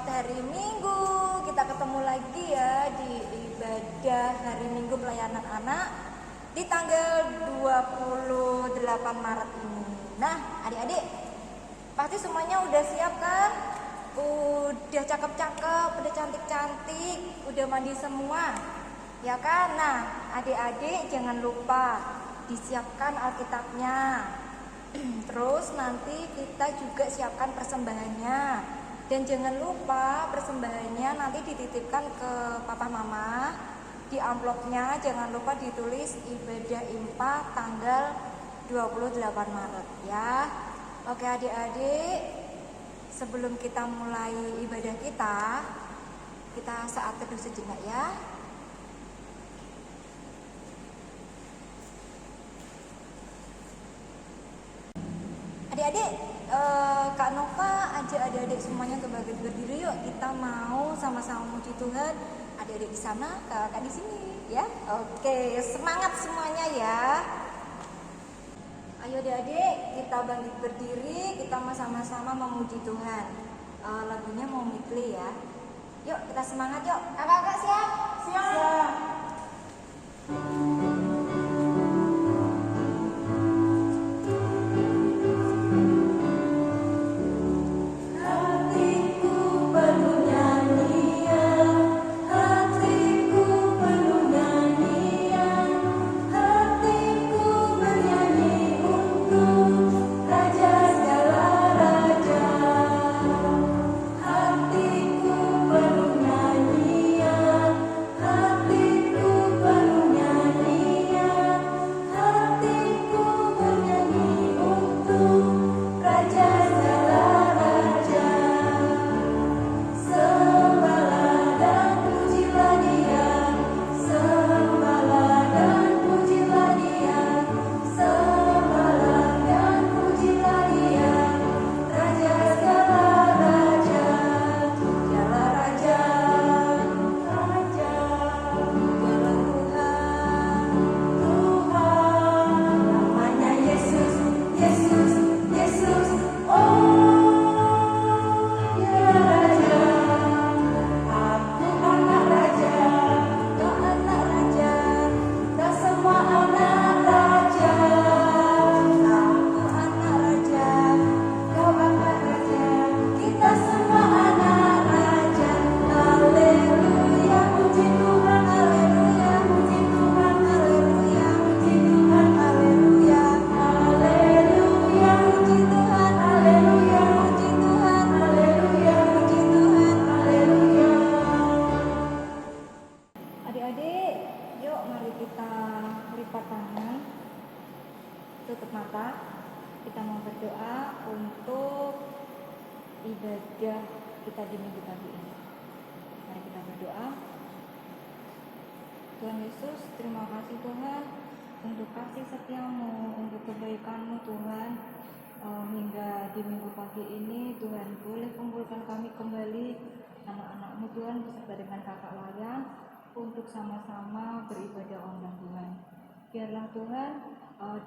Selamat hari Minggu. Kita ketemu lagi ya di ibadah hari Minggu pelayanan anak di tanggal 28 Maret ini. Nah, adik-adik, pasti semuanya udah siap kan? Udah cakep-cakep, udah cantik-cantik, udah mandi semua. Ya kan? Nah, adik-adik jangan lupa disiapkan Alkitabnya. Terus nanti kita juga siapkan persembahannya. Dan jangan lupa persembahannya nanti dititipkan ke papa mama. Di amplopnya jangan lupa ditulis ibadah IMPA tanggal 28 Maret ya. Oke adik-adik, sebelum kita mulai ibadah kita saat teduh sejenak ya. Adik-adik, Kak Nova ajak adik-adik semuanya ke bangkit berdiri yuk. Kita mau sama-sama muji Tuhan. Adik-adik di sana, kakak di sini ya. Oke, semangat semuanya ya. Ayo adik-adik, kita bangkit berdiri, kita sama-sama memuji Tuhan. Lagunya mau medley ya. Yuk, kita semangat yuk. Kakak-kakak siap? Siap. Tutup mata, kita mau berdoa untuk ibadah kita di minggu pagi ini. Mari kita berdoa. Tuhan Yesus, terima kasih Tuhan untuk kasih setiamu, untuk kebaikanmu Tuhan. Hingga di minggu pagi ini Tuhan boleh kumpulkan kami kembali, anak-anakmu Tuhan beserta dengan kakak Layan, untuk sama-sama beribadah online Tuhan. Biarlah Tuhan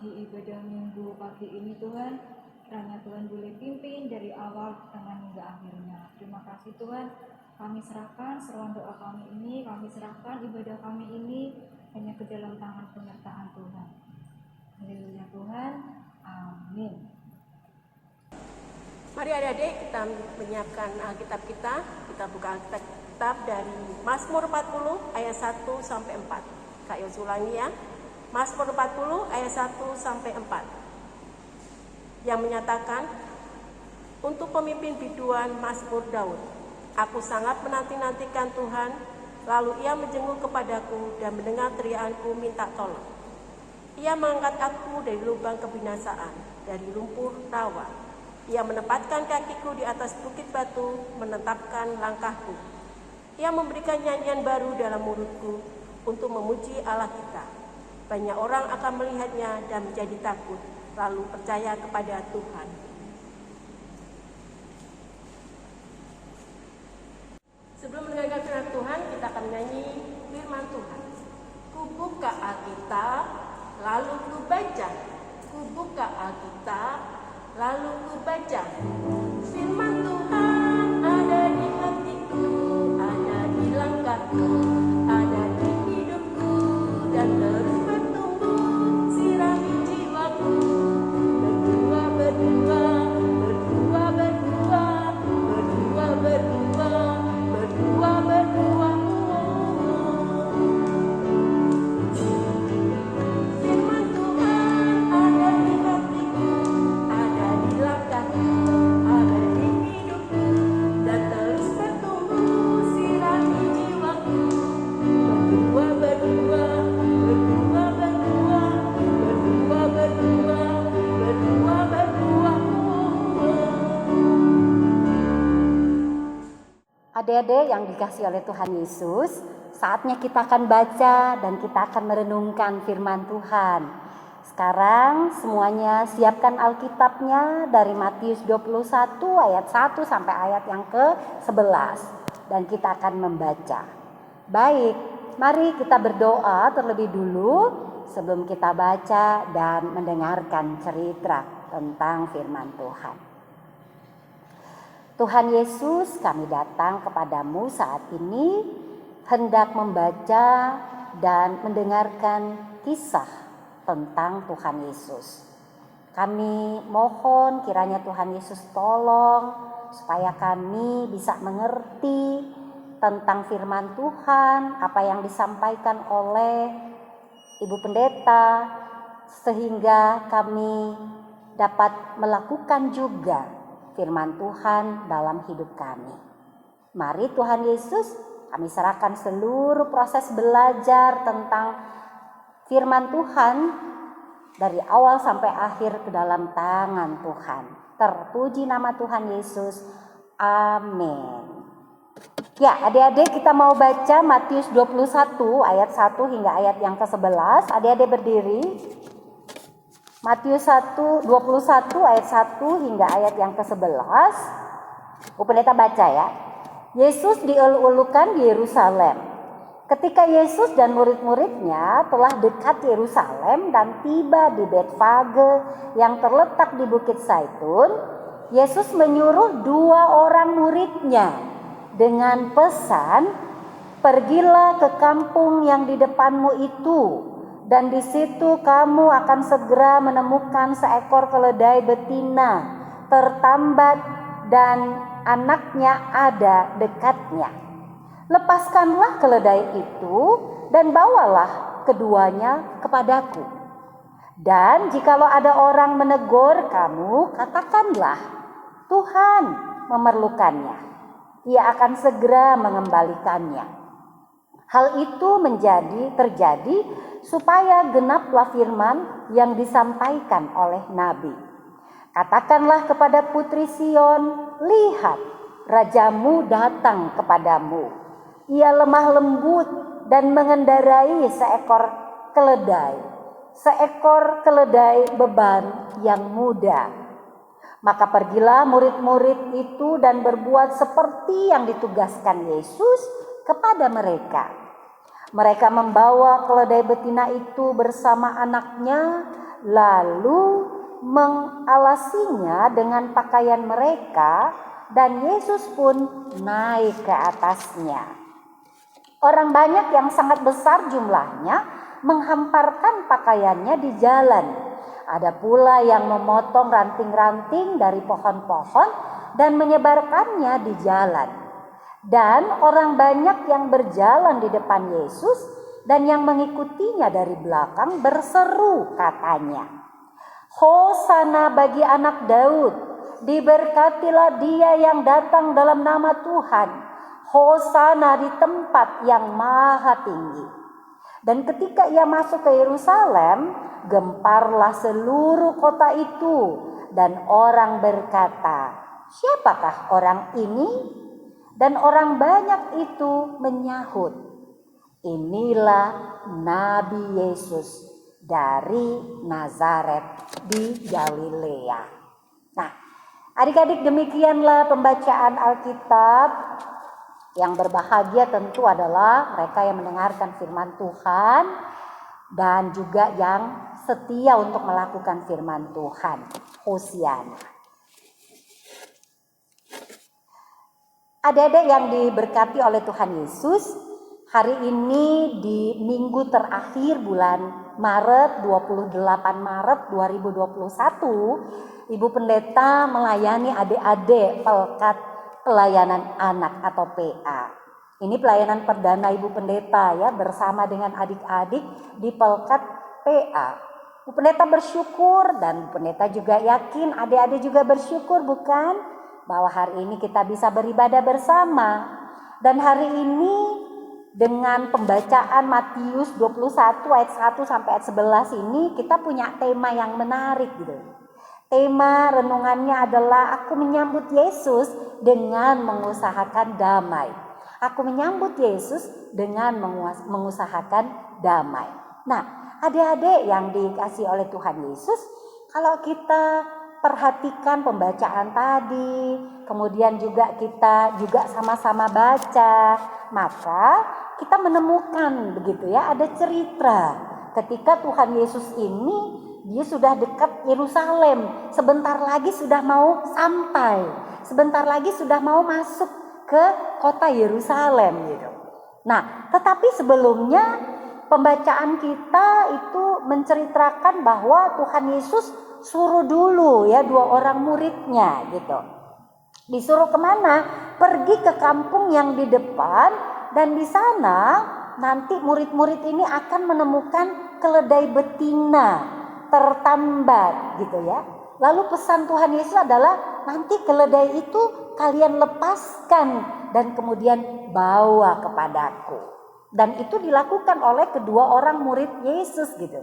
di ibadah minggu pagi ini Tuhan, kiranya Tuhan boleh pimpin dari awal, tengah hingga akhirnya. Terima kasih Tuhan, kami serahkan seruan doa kami ini, kami serahkan ibadah kami ini hanya ke dalam tangan penyertaan Tuhan. Haleluya Tuhan, amin. Mari adik-adik kita menyiapkan Alkitab kita buka Alkitab dari Mazmur 40 ayat 1 sampai 4. Kak Yos ulangi ya. Mazmur 40 ayat 1 sampai 4 yang menyatakan, untuk pemimpin biduan Mazmur Daud, aku sangat menanti-nantikan Tuhan, lalu ia menjenguk kepadaku dan mendengar teriakanku minta tolong. Ia mengangkat aku dari lubang kebinasaan, dari lumpur rawa. Ia menempatkan kakiku di atas bukit batu, menetapkan langkahku. Ia memberikan nyanyian baru dalam mulutku untuk memuji Allah kita. Banyak orang akan melihatnya dan menjadi takut, lalu percaya kepada Tuhan. Sebelum mendengarkan firman Tuhan, kita akan menyanyi firman Tuhan. Ku buka Alkitab, lalu ku baca. Ku buka Alkitab, lalu ku baca. Firman Tuhan ada di hati Adik-adik yang dikasihi oleh Tuhan Yesus, saatnya kita akan baca dan kita akan merenungkan firman Tuhan. Sekarang semuanya siapkan Alkitabnya dari Matius 21 ayat 1 sampai ayat yang ke-11. Dan kita akan membaca. Baik, mari kita berdoa terlebih dulu sebelum kita baca dan mendengarkan cerita tentang firman Tuhan. Tuhan Yesus, kami datang kepadamu saat ini hendak membaca dan mendengarkan kisah tentang Tuhan Yesus. Kami mohon kiranya Tuhan Yesus tolong supaya kami bisa mengerti tentang firman Tuhan, apa yang disampaikan oleh Ibu Pendeta, sehingga kami dapat melakukan juga firman Tuhan dalam hidup kami. Mari Tuhan Yesus, kami serahkan seluruh proses belajar tentang firman Tuhan dari awal sampai akhir ke dalam tangan Tuhan. Terpuji nama Tuhan Yesus. Amin. Ya, adik-adik kita mau baca Matius 21 ayat 1 hingga ayat yang ke-11. Adik-adik berdiri. Matius 21 ayat 1 hingga ayat yang ke-11. Bu Pendeta baca ya. Yesus dielu-elukan di Yerusalem. Ketika Yesus dan murid-muridnya telah dekat Yerusalem dan tiba di Betfage yang terletak di Bukit Zaitun, Yesus menyuruh 2 orang muridnya dengan pesan, "Pergilah ke kampung yang di depanmu itu, dan di situ kamu akan segera menemukan seekor keledai betina tertambat dan anaknya ada dekatnya. Lepaskanlah keledai itu dan bawalah keduanya kepadaku. Dan jikalau ada orang menegur kamu, katakanlah, Tuhan memerlukannya. Ia akan segera mengembalikannya." Hal itu terjadi supaya genaplah firman yang disampaikan oleh Nabi. "Katakanlah kepada putri Sion, lihat, rajamu datang kepadamu. Ia lemah lembut dan mengendarai seekor keledai beban yang muda." Maka pergilah murid-murid itu dan berbuat seperti yang ditugaskan Yesus kepada mereka. Mereka membawa keledai betina itu bersama anaknya, lalu mengalasinya dengan pakaian mereka, dan Yesus pun naik ke atasnya. Orang banyak yang sangat besar jumlahnya menghamparkan pakaiannya di jalan. Ada pula yang memotong ranting-ranting dari pohon-pohon dan menyebarkannya di jalan. Dan orang banyak yang berjalan di depan Yesus dan yang mengikutinya dari belakang berseru katanya, "Hosana bagi anak Daud, diberkatilah dia yang datang dalam nama Tuhan, Hosana di tempat yang maha tinggi." Dan ketika ia masuk ke Yerusalem, gemparlah seluruh kota itu, dan orang berkata, "Siapakah orang ini?" Dan orang banyak itu menyahut, "Inilah Nabi Yesus dari Nazaret di Galilea." Nah, adik-adik, demikianlah pembacaan Alkitab. Yang berbahagia tentu adalah mereka yang mendengarkan firman Tuhan dan juga yang setia untuk melakukan firman Tuhan. Hosiana. Adik-adik yang diberkati oleh Tuhan Yesus, hari ini di minggu terakhir bulan Maret, 28 Maret 2021, Ibu Pendeta melayani adik-adik Pelkat Pelayanan Anak atau PA. Ini pelayanan perdana Ibu Pendeta ya, bersama dengan adik-adik di Pelkat PA. Ibu Pendeta bersyukur dan Ibu Pendeta juga yakin adik-adik juga bersyukur, bukan? Bahwa hari ini kita bisa beribadah bersama. Dan hari ini dengan pembacaan Matius 21 ayat 1 sampai ayat 11 ini kita punya tema yang menarik gitu. Tema renungannya adalah "Aku menyambut Yesus dengan mengusahakan damai. Aku menyambut Yesus dengan mengusahakan damai. Nah, adik-adik yang dikasihi oleh Tuhan Yesus, kalau kita perhatikan pembacaan tadi, kemudian juga kita juga sama-sama baca, maka kita menemukan begitu ya, ada cerita ketika Tuhan Yesus ini dia sudah dekat Yerusalem, sebentar lagi sudah mau sampai, sebentar lagi sudah mau masuk ke kota Yerusalem gitu. Nah, tetapi sebelumnya pembacaan kita itu menceritakan bahwa Tuhan Yesus suruh dulu ya 2 orang muridnya gitu. Disuruh kemana? Pergi ke kampung yang di depan, dan di sana nanti murid-murid ini akan menemukan keledai betina tertambat gitu ya. Lalu pesan Tuhan Yesus adalah nanti keledai itu kalian lepaskan dan kemudian bawa kepadaku. Dan itu dilakukan oleh kedua orang murid Yesus gitu.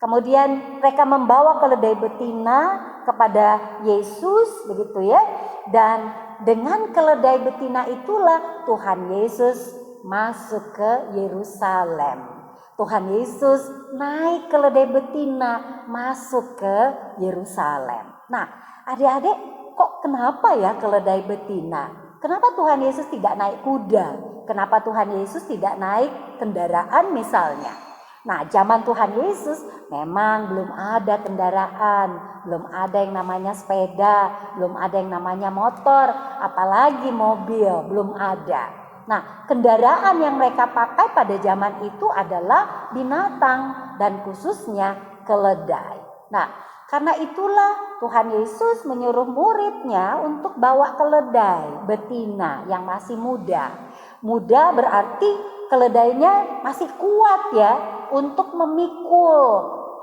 Kemudian mereka membawa keledai betina kepada Yesus begitu ya. Dan dengan keledai betina itulah Tuhan Yesus masuk ke Yerusalem. Tuhan Yesus naik keledai betina masuk ke Yerusalem. Nah, adik-adik, kok kenapa ya keledai betina? Kenapa Tuhan Yesus tidak naik kuda? Kenapa Tuhan Yesus tidak naik kendaraan misalnya? Nah, zaman Tuhan Yesus memang belum ada kendaraan, belum ada yang namanya sepeda, belum ada yang namanya motor, apalagi mobil, belum ada. Nah, kendaraan yang mereka pakai pada zaman itu adalah binatang dan khususnya keledai. Nah, karena itulah Tuhan Yesus menyuruh muridnya untuk bawa keledai betina yang masih muda. Muda berarti keledainya masih kuat ya untuk memikul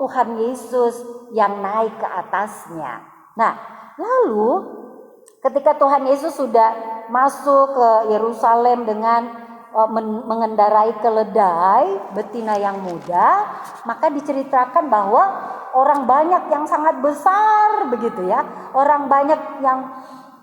Tuhan Yesus yang naik ke atasnya. Nah, lalu ketika Tuhan Yesus sudah masuk ke Yerusalem dengan mengendarai keledai betina yang muda, maka diceritakan bahwa orang banyak yang sangat besar begitu ya, orang banyak yang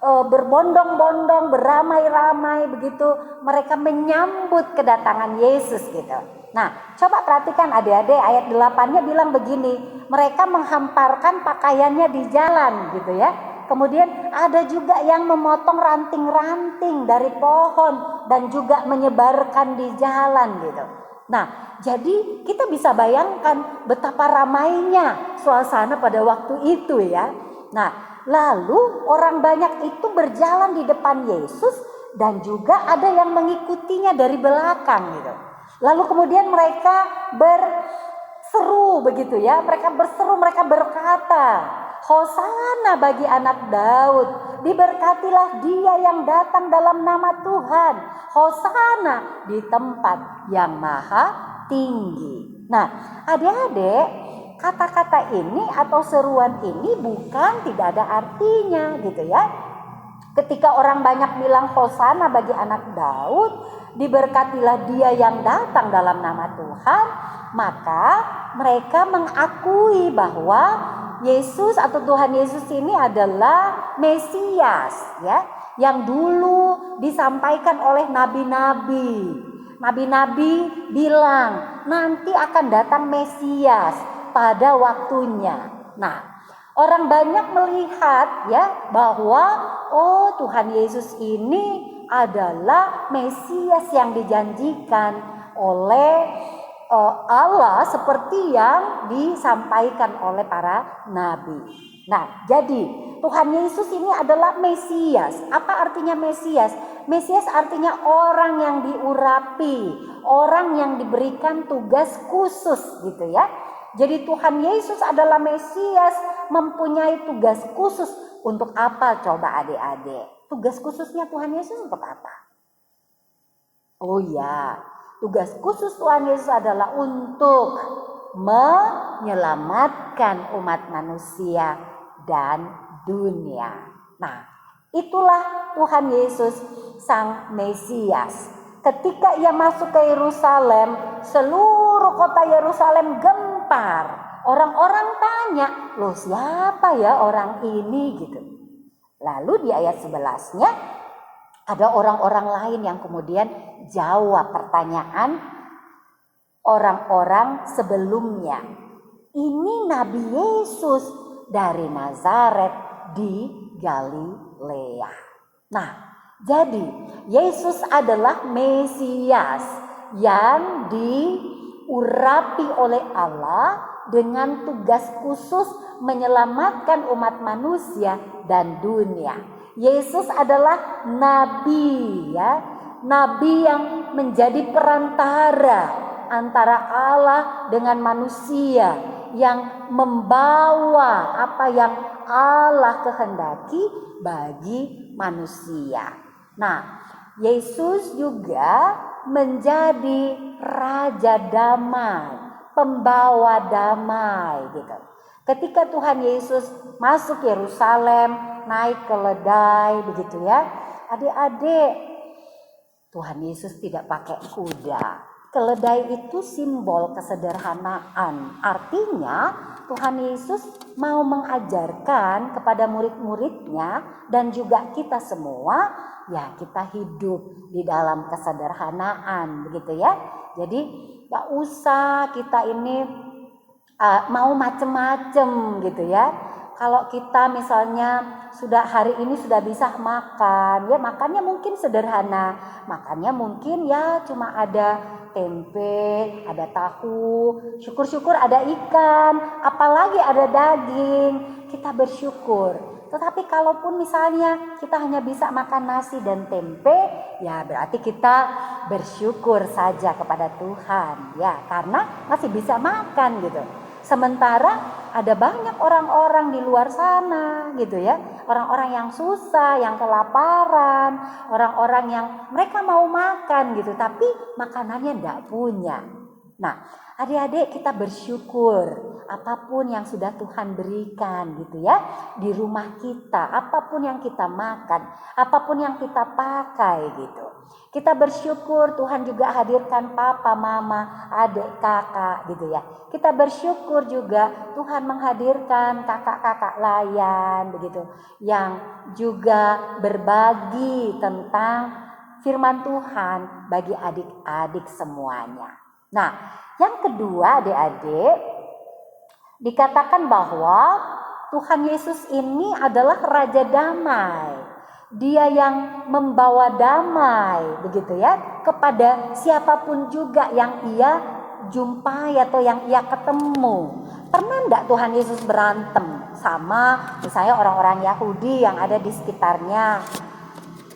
berbondong-bondong, beramai-ramai begitu, mereka menyambut kedatangan Yesus gitu. Nah, coba perhatikan adik-adik, ayat 8-nya bilang begini, mereka menghamparkan pakaiannya di jalan gitu ya. Kemudian ada juga yang memotong ranting-ranting dari pohon dan juga menyebarkan di jalan gitu. Nah, jadi kita bisa bayangkan betapa ramainya suasana pada waktu itu ya. Nah, lalu orang banyak itu berjalan di depan Yesus dan juga ada yang mengikutinya dari belakang gitu. Lalu kemudian mereka berseru begitu ya, mereka berseru, mereka berkata, Hosana bagi anak Daud, diberkatilah dia yang datang dalam nama Tuhan, Hosana di tempat yang maha tinggi. Nah, adik-adik, kata-kata ini atau seruan ini bukan tidak ada artinya gitu ya. Ketika orang banyak bilang Hosana bagi anak Daud, diberkatilah dia yang datang dalam nama Tuhan, maka mereka mengakui bahwa Yesus atau Tuhan Yesus ini adalah Mesias ya, yang dulu disampaikan oleh nabi-nabi. Nabi-nabi bilang nanti akan datang Mesias pada waktunya. Nah, orang banyak melihat ya bahwa oh Tuhan Yesus ini adalah Mesias yang dijanjikan oleh Allah seperti yang disampaikan oleh para nabi. Nah, jadi Tuhan Yesus ini adalah Mesias. Apa artinya Mesias? Mesias artinya orang yang diurapi, orang yang diberikan tugas khusus gitu ya. Jadi Tuhan Yesus adalah Mesias, mempunyai tugas khusus untuk apa coba adik-adik? Tugas khususnya Tuhan Yesus untuk apa? Oh ya, tugas khusus Tuhan Yesus adalah untuk menyelamatkan umat manusia dan dunia. Nah, itulah Tuhan Yesus Sang Mesias. Ketika ia masuk ke Yerusalem, seluruh kota Yerusalem gempar. Orang-orang tanya, loh siapa ya orang ini gitu. Lalu di ayat 11-nya Ada orang-orang lain yang kemudian jawab pertanyaan orang-orang sebelumnya. Ini Nabi Yesus dari Nazaret di Galilea. Nah, jadi Yesus adalah Mesias yang diurapi oleh Allah dengan tugas khusus menyelamatkan umat manusia dan dunia. Yesus adalah nabi, ya, nabi yang menjadi perantara antara Allah dengan manusia, yang membawa apa yang Allah kehendaki bagi manusia. Nah, Yesus juga menjadi raja damai, pembawa damai gitu. Ketika Tuhan Yesus masuk Yerusalem, naik keledai begitu ya. Adik-adik, Tuhan Yesus tidak pakai kuda. Keledai itu simbol kesederhanaan. Artinya Tuhan Yesus mau mengajarkan kepada murid-muridnya dan juga kita semua, ya kita hidup di dalam kesederhanaan begitu ya. Jadi gak usah kita ini mau macem-macem gitu ya. Kalau kita misalnya hari ini sudah bisa makan, ya makannya mungkin sederhana. Makannya mungkin ya cuma ada tempe, ada tahu, syukur-syukur ada ikan, apalagi ada daging, kita bersyukur. Tetapi kalaupun misalnya kita hanya bisa makan nasi dan tempe, ya berarti kita bersyukur saja kepada Tuhan, ya karena masih bisa makan gitu. Sementara ada banyak orang-orang di luar sana gitu ya, orang-orang yang susah, yang kelaparan, orang-orang yang mereka mau makan gitu tapi makanannya tidak punya. Nah, adik-adik kita bersyukur apapun yang sudah Tuhan berikan gitu ya di rumah kita, apapun yang kita makan, apapun yang kita pakai gitu. Kita bersyukur Tuhan juga hadirkan papa, mama, adik, kakak gitu ya. Kita bersyukur juga Tuhan menghadirkan kakak-kakak layan begitu yang juga berbagi tentang firman Tuhan bagi adik-adik semuanya. Nah, yang kedua adik-adik, dikatakan bahwa Tuhan Yesus ini adalah Raja Damai. Dia yang membawa damai begitu ya kepada siapapun juga yang ia jumpai atau yang ia ketemu. Pernah enggak Tuhan Yesus berantem sama misalnya orang-orang Yahudi yang ada di sekitarnya?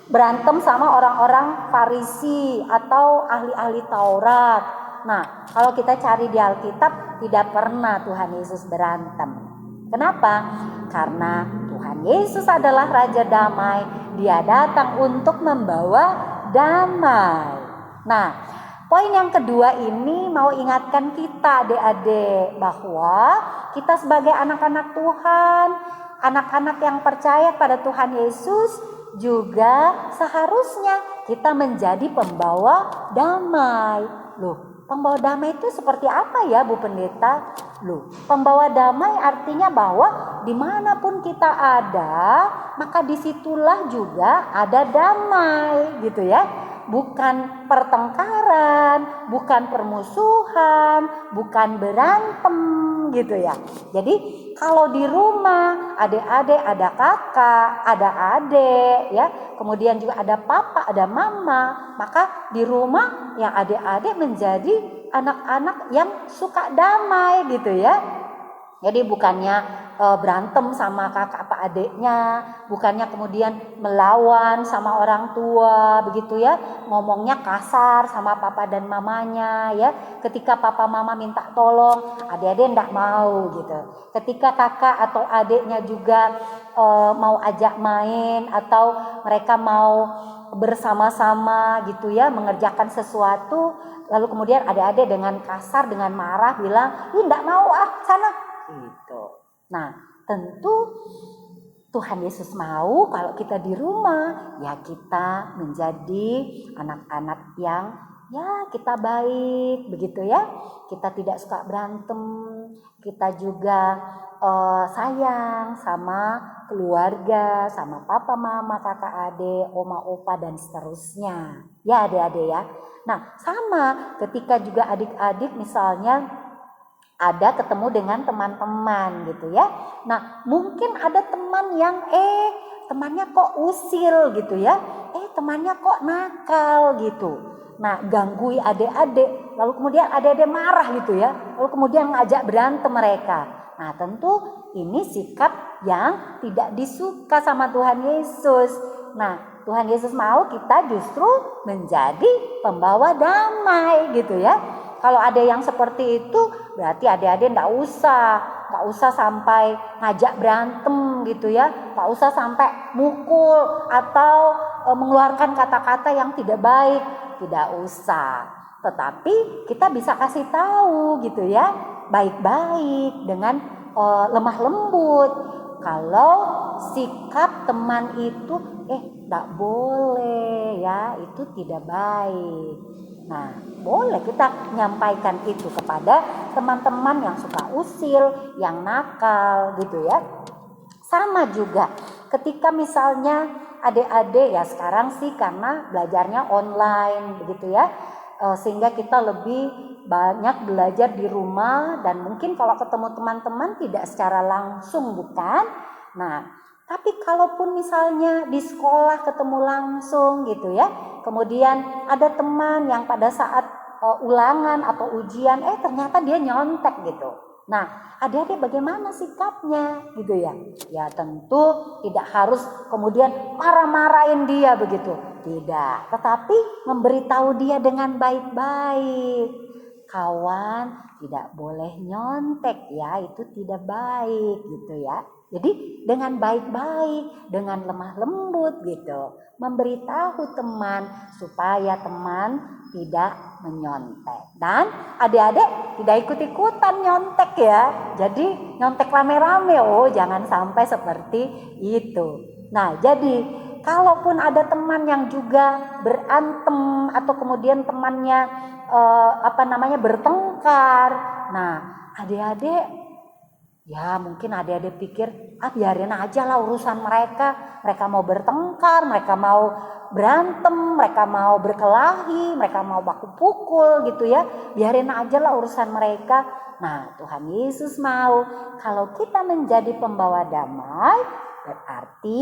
Berantem sama orang-orang Farisi atau ahli-ahli Taurat. Nah, kalau kita cari di Alkitab tidak pernah Tuhan Yesus berantem. Kenapa? Karena Tuhan Yesus adalah Raja Damai. Dia datang untuk membawa damai. Nah, poin yang kedua ini mau ingatkan kita adik-adik bahwa kita sebagai anak-anak Tuhan, anak-anak yang percaya pada Tuhan Yesus juga seharusnya kita menjadi pembawa damai. Loh, pembawa damai itu seperti apa ya Bu Pendeta? Loh, pembawa damai artinya bahwa dimanapun kita ada, maka disitulah juga ada damai gitu ya. Bukan pertengkaran, bukan permusuhan, bukan berantem gitu ya. Jadi kalau di rumah adik-adik ada kakak, ada adik ya, kemudian juga ada papa, ada mama, maka di rumah yang adik-adik menjadi anak-anak yang suka damai gitu ya. Jadi bukannya berantem sama kakak apa adiknya, bukannya kemudian melawan sama orang tua begitu ya, ngomongnya kasar sama papa dan mamanya ya. Ketika papa mama minta tolong, adik-adik enggak mau gitu. Ketika kakak atau adiknya juga mau ajak main atau mereka mau bersama-sama gitu ya mengerjakan sesuatu, lalu kemudian adik-adik dengan kasar, dengan marah bilang, "Ih, enggak mau sana." Gitu. Nah, tentu Tuhan Yesus mau kalau kita di rumah ya kita menjadi anak-anak yang ya kita baik begitu ya. Kita tidak suka berantem, kita juga sayang sama keluarga, sama papa mama, kakak adik, oma opa dan seterusnya. Ya adik-adik ya. Nah sama ketika juga adik-adik misalnya ada ketemu dengan teman-teman gitu ya. Nah mungkin ada teman yang temannya kok usil gitu ya. Temannya kok nakal gitu. Nah ganggu adik-adik, lalu kemudian adik-adik marah gitu ya. Lalu kemudian ngajak berantem mereka. Nah tentu ini sikap yang tidak disuka sama Tuhan Yesus. Nah Tuhan Yesus mau kita justru menjadi pembawa damai gitu ya. Kalau ada yang seperti itu berarti adik-adik nggak usah sampai ngajak berantem gitu ya, nggak usah sampai mukul atau mengeluarkan kata-kata yang tidak baik, tidak usah. Tetapi kita bisa kasih tahu gitu ya, baik-baik dengan lemah lembut. Kalau sikap teman itu nggak boleh ya, itu tidak baik. Nah, boleh kita menyampaikan itu kepada teman-teman yang suka usil, yang nakal gitu ya. Sama juga ketika misalnya adik-adik ya sekarang sih karena belajarnya online begitu ya. Sehingga kita lebih banyak belajar di rumah dan mungkin kalau ketemu teman-teman tidak secara langsung bukan. Nah, tapi kalaupun misalnya di sekolah ketemu langsung gitu ya, kemudian ada teman yang pada saat ulangan atau ujian ternyata dia nyontek gitu. Nah, adik-adik bagaimana sikapnya gitu ya? Ya tentu tidak harus kemudian marah-marahin dia begitu. Tidak, tetapi memberitahu dia dengan baik-baik. Kawan tidak boleh nyontek ya, itu tidak baik gitu ya. Jadi dengan baik-baik, dengan lemah lembut gitu, memberitahu teman supaya teman tidak menyontek. Dan adik-adik tidak ikut-ikutan nyontek ya. Jadi nyontek rame-rame, jangan sampai seperti itu. Nah jadi kalaupun ada teman yang juga berantem atau kemudian temannya bertengkar. Nah adik-adik ya mungkin adik-adik pikir biarin aja lah urusan mereka. Mereka mau bertengkar, mereka mau berantem, mereka mau berkelahi, mereka mau baku pukul gitu ya. Biarin aja lah urusan mereka. Nah Tuhan Yesus mau kalau kita menjadi pembawa damai berarti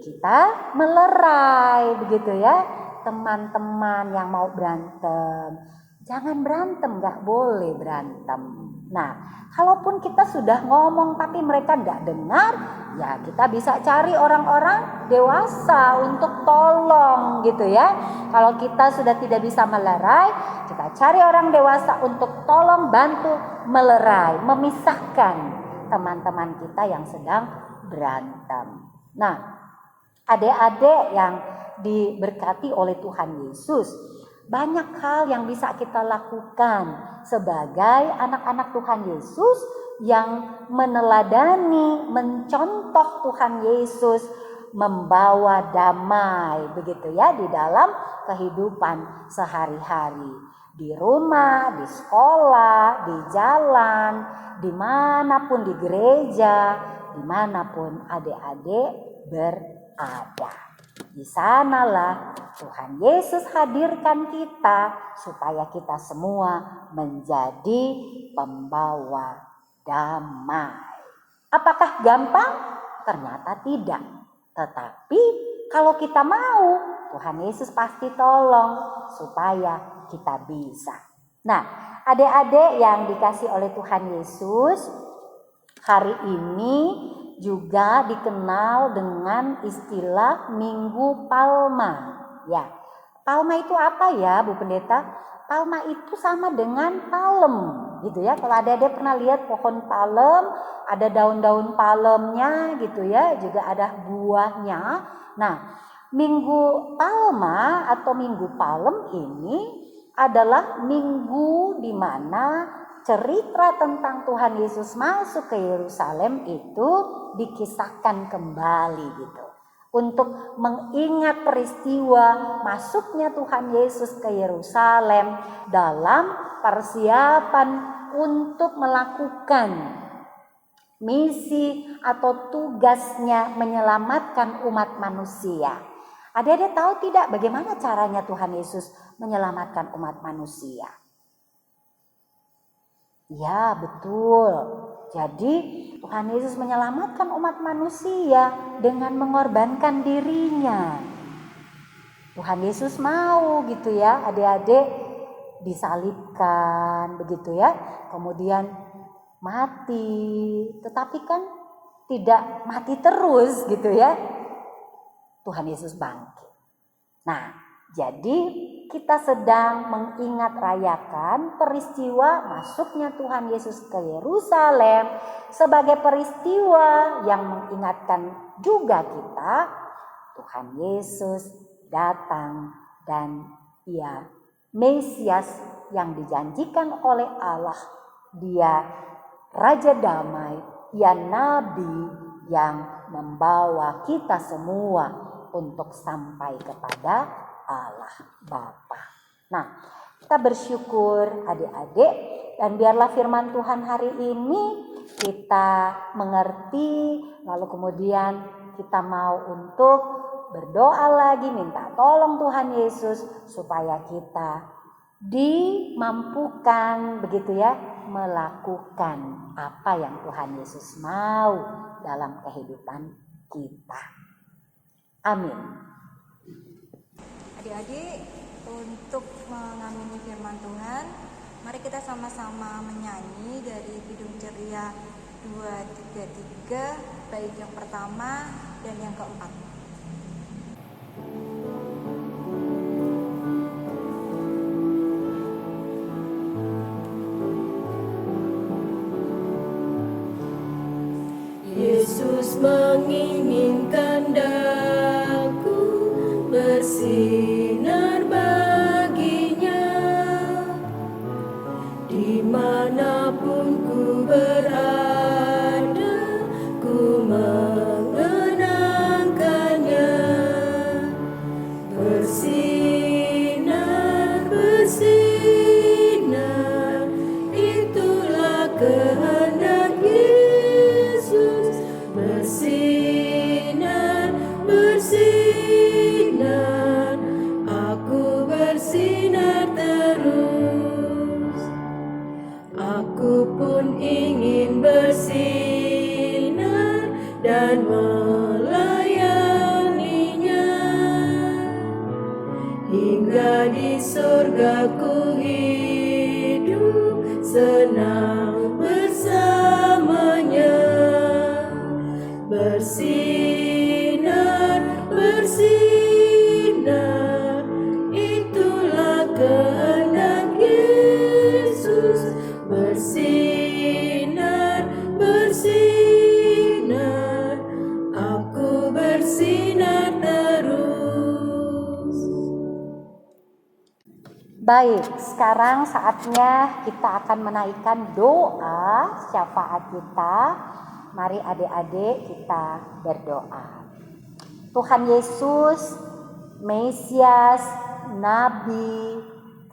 kita melerai begitu ya. Teman-teman yang mau berantem, jangan berantem, gak boleh berantem. Nah, kalaupun kita sudah ngomong tapi mereka gak dengar, ya kita bisa cari orang-orang dewasa untuk tolong gitu ya. Kalau kita sudah tidak bisa melerai, kita cari orang dewasa untuk tolong bantu melerai, memisahkan teman-teman kita yang sedang berantem. Nah, adik-adik yang diberkati oleh Tuhan Yesus, banyak hal yang bisa kita lakukan sebagai anak-anak Tuhan Yesus yang meneladani, mencontoh Tuhan Yesus membawa damai begitu ya di dalam kehidupan sehari-hari. Di rumah, di sekolah, di jalan, dimanapun di gereja, dimanapun adik-adik berada. Di sanalah Tuhan Yesus hadirkan kita supaya kita semua menjadi pembawa damai. Apakah gampang? Ternyata tidak. Tetapi kalau kita mau, Tuhan Yesus pasti tolong supaya kita bisa. Nah, adik-adik yang dikasih oleh Tuhan Yesus, hari ini juga dikenal dengan istilah Minggu Palma. Ya, palma itu apa ya, Bu Pendeta? Palma itu sama dengan palem, gitu ya. Kalau adik-adik pernah lihat pohon palem, ada daun-daun palemnya, gitu ya. Juga ada buahnya. Nah, Minggu Palma atau Minggu Palem ini adalah minggu di mana cerita tentang Tuhan Yesus masuk ke Yerusalem itu dikisahkan kembali gitu. untuk mengingat peristiwa masuknya Tuhan Yesus ke Yerusalem dalam persiapan untuk melakukan misi atau tugasnya menyelamatkan umat manusia. Adik-adik tahu tidak bagaimana caranya Tuhan Yesus menyelamatkan umat manusia? Ya, betul. Jadi Tuhan Yesus menyelamatkan umat manusia dengan mengorbankan dirinya. Tuhan Yesus mau gitu ya, adik-adik disalibkan begitu ya. Kemudian mati, tetapi kan tidak mati terus gitu ya. Tuhan Yesus bangkit. Nah, jadi kita sedang mengingat rayakan peristiwa masuknya Tuhan Yesus ke Yerusalem sebagai peristiwa yang mengingatkan juga kita Tuhan Yesus datang dan Ia Mesias yang dijanjikan oleh Allah. Dia Raja Damai, Ia Nabi yang membawa kita semua untuk sampai kepada Allah Bapa. Nah, kita bersyukur adik-adik, dan biarlah firman Tuhan hari ini kita mengerti, lalu kemudian kita mau untuk berdoa lagi, minta tolong Tuhan Yesus supaya kita dimampukan begitu ya, melakukan apa yang Tuhan Yesus mau dalam kehidupan kita. Amin. Adik-adik, untuk mengamini firman Tuhan, mari kita sama-sama menyanyi dari Kidung Ceria 233, bait yang pertama dan yang keempat. Yesus menginginkan daku bersinar baginya, dimanapun ku berada, ku mengenangkannya. Bersinar, bersinar, itulah kehendak Yesus. Bersinar, bersinar, aku bersinar terus. Aku pun ingin bersinar dan melayaninya, hingga di surga ku hidup senang bersamanya. Bersinar, bersinar, itulah kehendak Yesus. Bersinar, bersinar, aku bersinar terus. Baik, sekarang saatnya kita akan menaikkan doa syafaat kita. Mari adik-adik kita berdoa. Tuhan Yesus, Mesias, Nabi,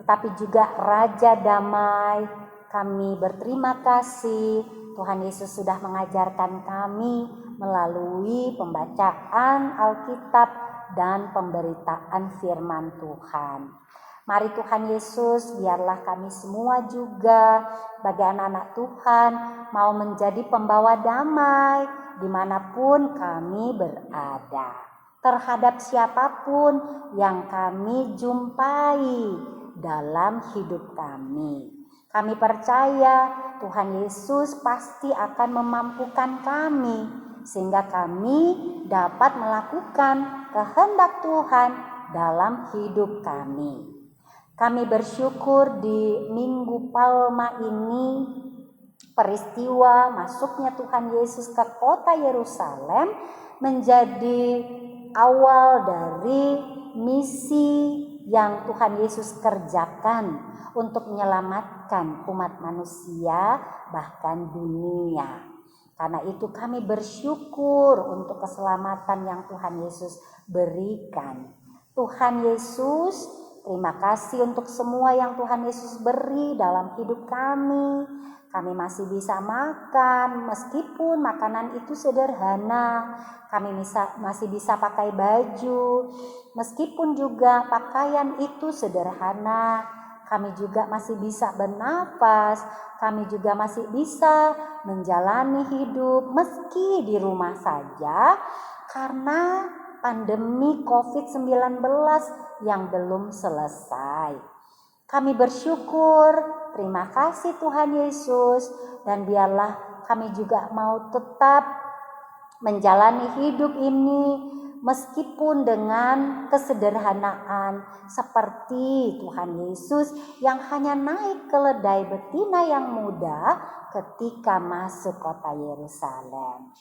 tetapi juga Raja Damai, kami berterima kasih Tuhan Yesus sudah mengajarkan kami melalui pembacaan Alkitab dan pemberitaan firman Tuhan. Mari Tuhan Yesus, biarlah kami semua juga sebagai anak-anak Tuhan mau menjadi pembawa damai dimanapun kami berada, terhadap siapapun yang kami jumpai dalam hidup kami. Kami percaya Tuhan Yesus pasti akan memampukan kami sehingga kami dapat melakukan kehendak Tuhan dalam hidup kami. Kami bersyukur di Minggu Palma ini peristiwa masuknya Tuhan Yesus ke kota Yerusalem menjadi awal dari misi yang Tuhan Yesus kerjakan untuk menyelamatkan umat manusia bahkan dunia. Karena itu kami bersyukur untuk keselamatan yang Tuhan Yesus berikan. Tuhan Yesus, terima kasih untuk semua yang Tuhan Yesus beri dalam hidup kami. Kami masih bisa makan meskipun makanan itu sederhana. Kami masih bisa pakai baju meskipun juga pakaian itu sederhana. Kami juga masih bisa bernafas, kami juga masih bisa menjalani hidup meski di rumah saja karena pandemi COVID-19 yang belum selesai. Kami bersyukur, terima kasih Tuhan Yesus, dan biarlah kami juga mau tetap menjalani hidup ini meskipun dengan kesederhanaan seperti Tuhan Yesus yang hanya naik keledai betina yang muda ketika masuk kota Yerusalem.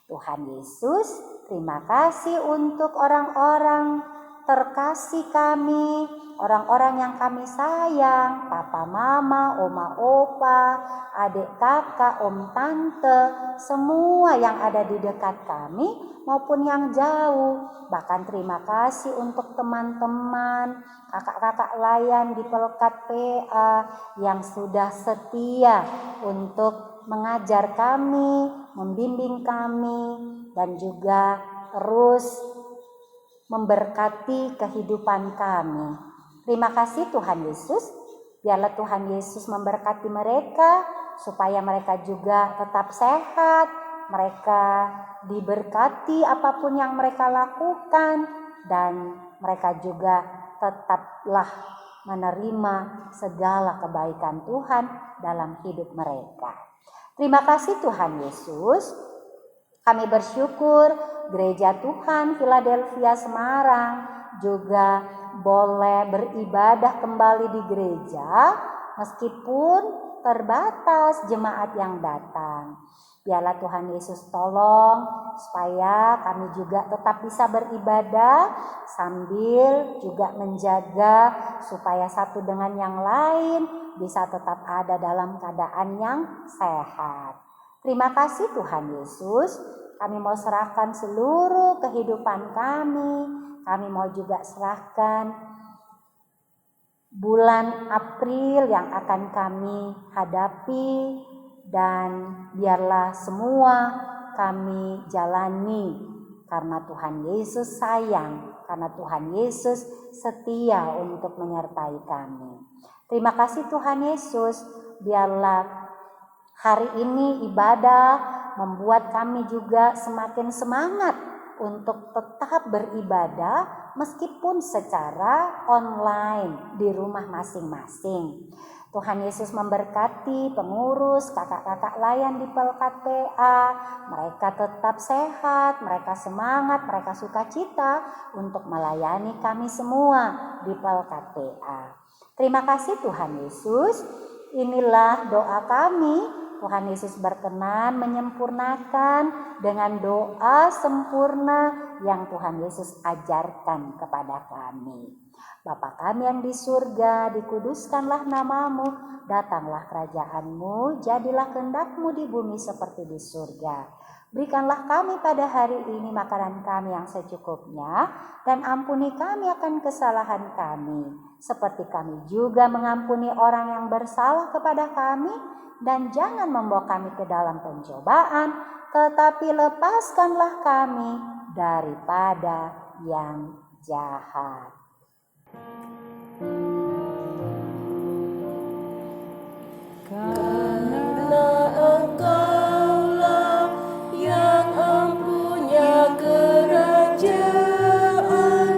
Tuhan Yesus, terima kasih untuk orang-orang terkasih kami, orang-orang yang kami sayang, papa mama, oma opa, adik kakak, om tante, semua yang ada di dekat kami maupun yang jauh. Bahkan terima kasih untuk teman-teman, kakak-kakak layan di Pelkat PA yang sudah setia untuk mengajar kami, membimbing kami, dan juga terus memberkati kehidupan kami. Terima kasih Tuhan Yesus. Biarlah Tuhan Yesus memberkati mereka supaya mereka juga tetap sehat, mereka diberkati apapun yang mereka lakukan, dan mereka juga tetaplah menerima segala kebaikan Tuhan dalam hidup mereka. Terima kasih Tuhan Yesus. Kami bersyukur Gereja Tuhan Philadelphia Semarang juga boleh beribadah kembali di gereja meskipun terbatas jemaat yang datang. Biarlah Tuhan Yesus tolong supaya kami juga tetap bisa beribadah sambil juga menjaga supaya satu dengan yang lain bisa tetap ada dalam keadaan yang sehat. Terima kasih Tuhan Yesus. Kami mau serahkan seluruh kehidupan kami. Kami mau juga serahkan bulan April yang akan kami hadapi. Dan biarlah semua kami jalani karena Tuhan Yesus sayang. Karena Tuhan Yesus setia untuk menyertai kami. Terima kasih Tuhan Yesus. Biarlah hari ini ibadah membuat kami juga semakin semangat untuk tetap beribadah meskipun secara online di rumah masing-masing. Tuhan Yesus memberkati pengurus, kakak-kakak layan di Pelkat PA. Mereka tetap sehat, mereka semangat, mereka sukacita untuk melayani kami semua di Pelkat PA. Terima kasih Tuhan Yesus. Inilah doa kami. Tuhan Yesus berkenan menyempurnakan dengan doa sempurna yang Tuhan Yesus ajarkan kepada kami. Bapa kami yang di surga, dikuduskanlah namamu, datanglah kerajaanmu, jadilah kehendak-Mu di bumi seperti di surga. Berikanlah kami pada hari ini makanan kami yang secukupnya, dan ampuni kami akan kesalahan kami, seperti kami juga mengampuni orang yang bersalah kepada kami, dan jangan membawa kami ke dalam pencobaan, tetapi lepaskanlah kami daripada yang jahat. Karena Engkaulah yang empunya kerajaan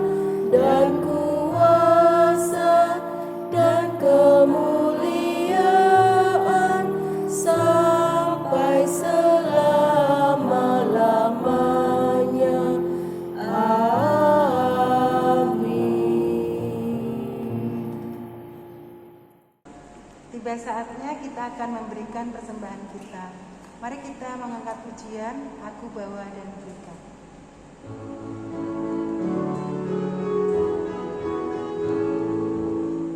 dan kuasa dan kemuliaan sampai selama-lamanya. Tiba saatnya kita akan memberikan persembahan kita. Mari kita mengangkat pujian, Aku Bawa dan Berikan.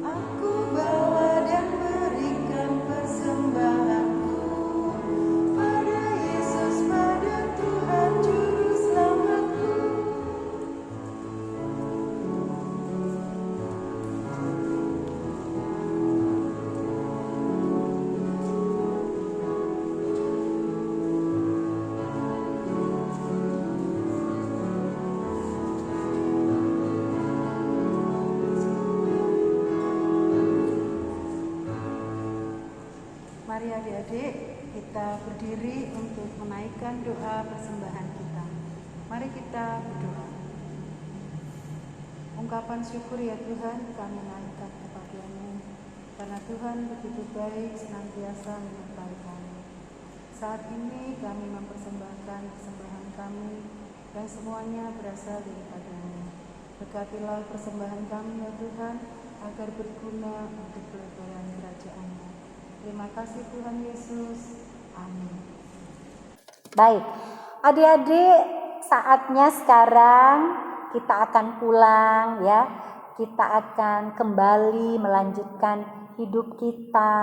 Aku bawa dan berikan persembahanku pada Yesus adik-adik, kita berdiri untuk menaikkan doa persembahan kita. Mari kita berdoa. Ungkapan syukur ya Tuhan kami naikkan kepada-Mu, karena Tuhan begitu baik senantiasa menyertai kami. Saat ini kami mempersembahkan persembahan kami yang semuanya berasal daripada-Mu. Berkatilah persembahan kami ya Tuhan, agar berguna untuk pelebaran kerajaan-Mu. Terima kasih Tuhan Yesus. Amin. Baik, adik-adik, saatnya sekarang kita akan pulang ya. Kita akan kembali melanjutkan hidup kita,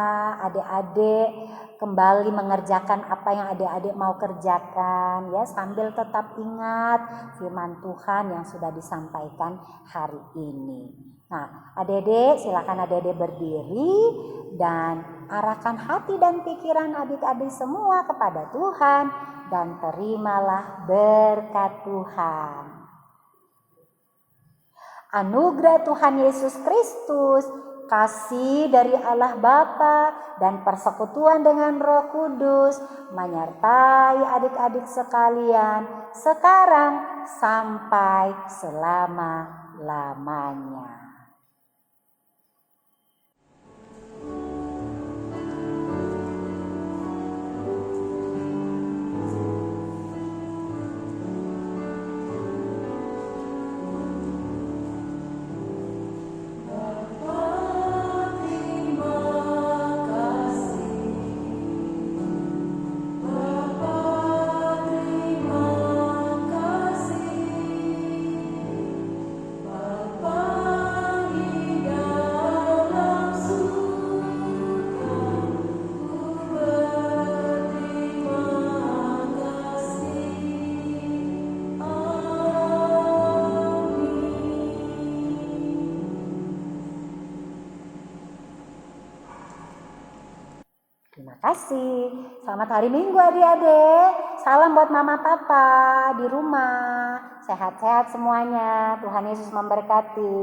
adik-adik kembali mengerjakan apa yang adik-adik mau kerjakan ya, sambil tetap ingat firman Tuhan yang sudah disampaikan hari ini. Nah, adik-adik silakan adik-adik berdiri dan arahkan hati dan pikiran adik-adik semua kepada Tuhan dan terimalah berkat Tuhan. Anugerah Tuhan Yesus Kristus, kasih dari Allah Bapa dan persekutuan dengan Roh Kudus menyertai adik-adik sekalian sekarang sampai selama-lamanya. Terima kasih. Selamat hari Minggu adik-adik. Salam buat mama papa di rumah. Sehat-sehat semuanya. Tuhan Yesus memberkati.